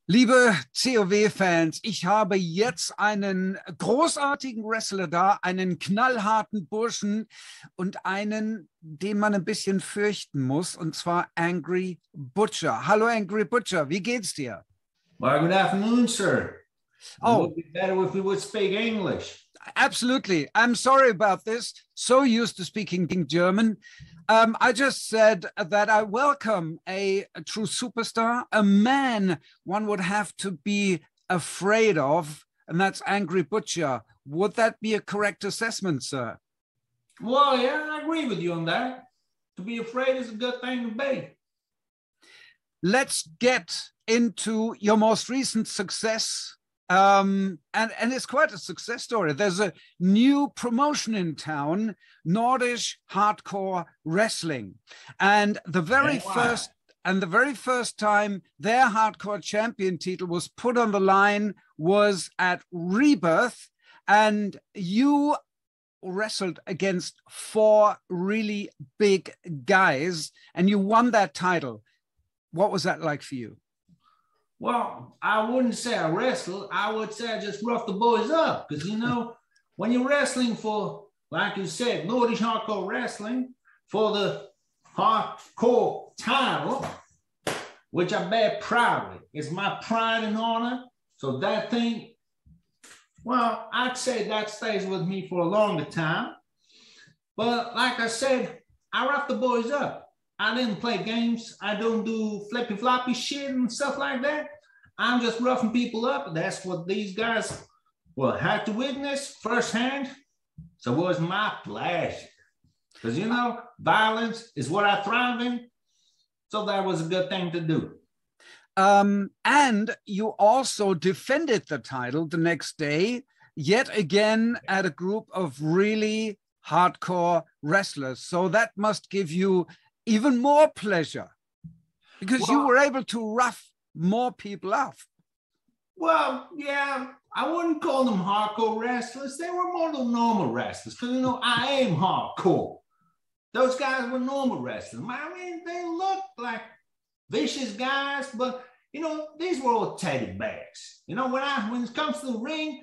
Liebe cOw-Fans, ich habe jetzt einen großartigen Wrestler da, einen knallharten Burschen und einen, den man ein bisschen fürchten muss, und zwar Angry Butcher. Hallo Angry Butcher, wie geht's dir? Well, good afternoon, sir. It Oh, would be better if we would speak English. absolutely. I'm sorry about this. So used to speaking German. I just said that I welcome a true superstar, a man one would have to be afraid of, and that's Angry Butcher. Would that be a correct assessment, sir? Well, yeah, I agree with you on that. To be afraid is a good thing to be. Let's get into your most recent success. And it's quite a success story. There's a new promotion in town, Nordic hardcore wrestling, and the very first time their hardcore champion title was put on the line was at Rebirth, and you wrestled against 4 really big guys, and you won that title. What was that like for you? Well, I wouldn't say I wrestled. I would say I just roughed the boys up. Because, you know, when you're wrestling for, like you said, Nordic hardcore wrestling, for the hardcore title, which I bear proudly, is my pride and honor. So that thing, well, I'd say that stays with me for a longer time. But like I said, I roughed the boys up. I didn't play games. I don't do flippy floppy shit and stuff like that. I'm just roughing people up. That's what these guys had to witness firsthand. So it was my pleasure. Because, you know, violence is what I thrive in. So that was a good thing to do. And you also defended the title the next day, yet again at a group of really hardcore wrestlers. So that must give you even more pleasure because you were able to rough more people up. Well, yeah, I wouldn't call them hardcore wrestlers. They were more than normal wrestlers because, you know, I am hardcore. Those guys were normal wrestlers. I mean, they looked like vicious guys, but, you know, these were all teddy bears. You know, when it comes to the ring,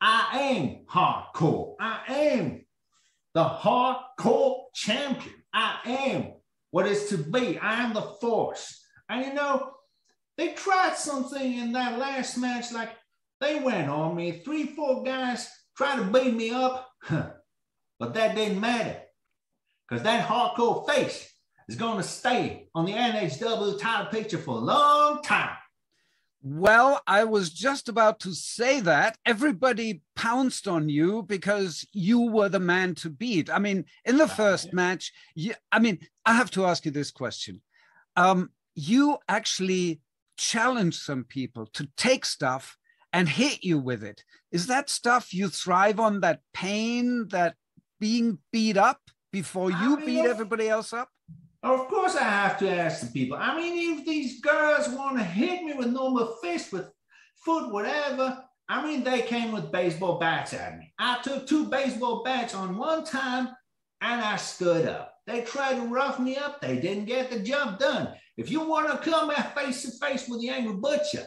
I am hardcore. I am the hardcore champion. I am what is to be. I am the force. And you know, they tried something in that last match, like they went on me. 3-4 guys tried to beat me up, but that didn't matter because that hardcore face is going to stay on the NHW title picture for a long time. Well, I was just about to say that. Everybody pounced on you because you were the man to beat. I mean, in the first match, I have to ask you this question. You actually challenged some people to take stuff and hit you with it. Is that stuff you thrive on, that pain, that being beat up before you beat everybody else up? Of course I have to ask the people. I mean, if these girls want to hit me with normal fist, with foot, whatever, I mean, they came with baseball bats at me. I took 2 baseball bats on one time and I stood up. They tried to rough me up. They didn't get the job done. If you want to come face to face with the Angry Butcher,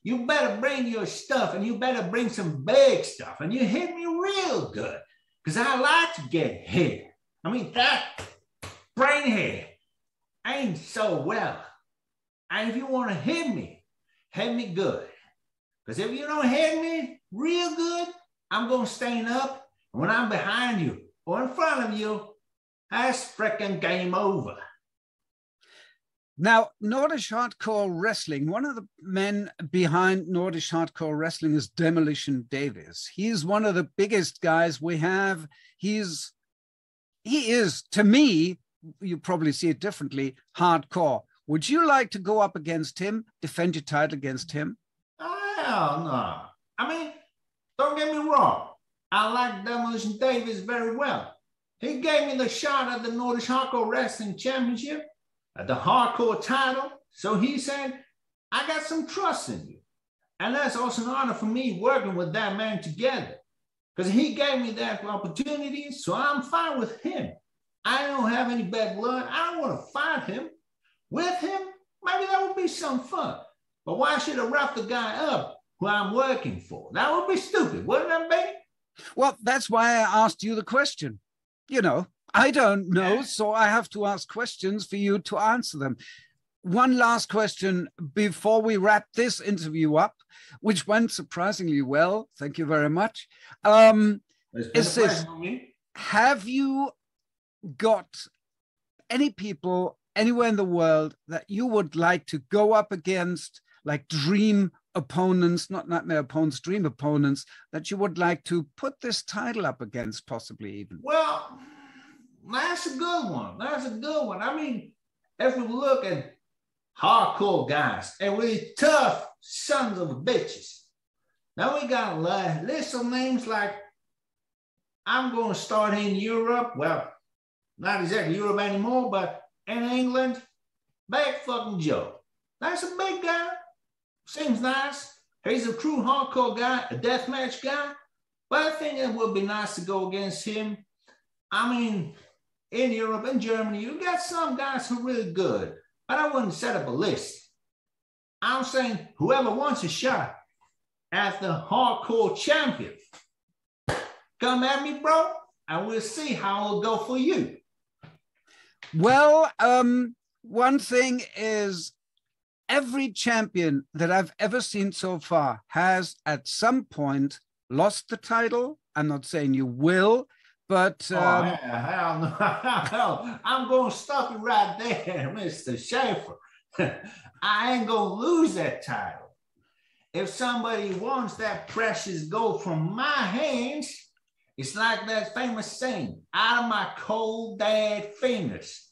you better bring your stuff and you better bring some big stuff and you hit me real good because I like to get hit. I mean, that brainhead ain't so well. And if you want to hit me good. Because if you don't hit me real good, I'm going to stand up. And when I'm behind you or in front of you, that's freaking game over. Now, Nordic hardcore wrestling, one of the men behind Nordic hardcore wrestling is Demolition Davis. He's one of the biggest guys we have. He is, to me, you probably see it differently, hardcore. Would you like to go up against him, defend your title against him? Hell no. I mean, don't get me wrong. I like Demolition Davis very well. He gave me the shot at the Nordic Hardcore Wrestling Championship, at the hardcore title. So he said, I got some trust in you. And that's also an honor for me working with that man together. Because he gave me that opportunity, so I'm fine with him. I don't have any bad blood. I don't want to fight him. With him, maybe that would be some fun. But why should I rough the guy up who I'm working for? That would be stupid, wouldn't it be? Well, that's why I asked you the question. You know, I don't know, so I have to ask questions for you to answer them. One last question before we wrap this interview up, which went surprisingly well. Thank you very much. Is this, have you got any people anywhere in the world that you would like to go up against, like dream opponents, not nightmare opponents, dream opponents, that you would like to put this title up against, possibly even? Well, that's a good one. That's a good one. I mean, if we look at hardcore guys and really tough sons of bitches, now we got a list of names like, I'm going to start in Europe. Well, not exactly Europe anymore, but in England, Big fucking Joe. That's a big guy. Seems nice. He's a true hardcore guy, a deathmatch guy. But I think it would be nice to go against him. I mean, in Europe, in Germany, you got some guys who are really good. But I wouldn't set up a list. I'm saying whoever wants a shot at the hardcore champion, come at me, bro, and we'll see how it'll go for you. Well, one thing is, every champion that I've ever seen so far has at some point lost the title. I'm not saying you will, but... hell no. Hell, I'm going to stop you right there, Mr. Schaefer. I ain't going to lose that title. If somebody wants that precious gold from my hands, it's like that famous saying, out of my cold dead fingers.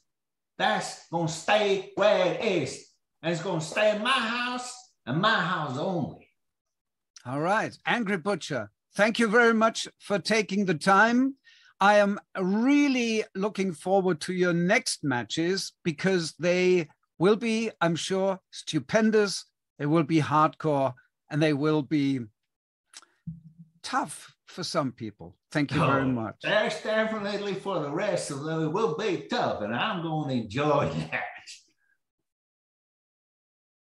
That's going to stay where it is. And it's going to stay in my house and my house only. All right. Angry Butcher, thank you very much for taking the time. I am really looking forward to your next matches because they will be, I'm sure, stupendous. They will be hardcore and they will be tough for some people. Thank you very much. That's definitely for the rest of them. It will be tough and I'm going to enjoy that.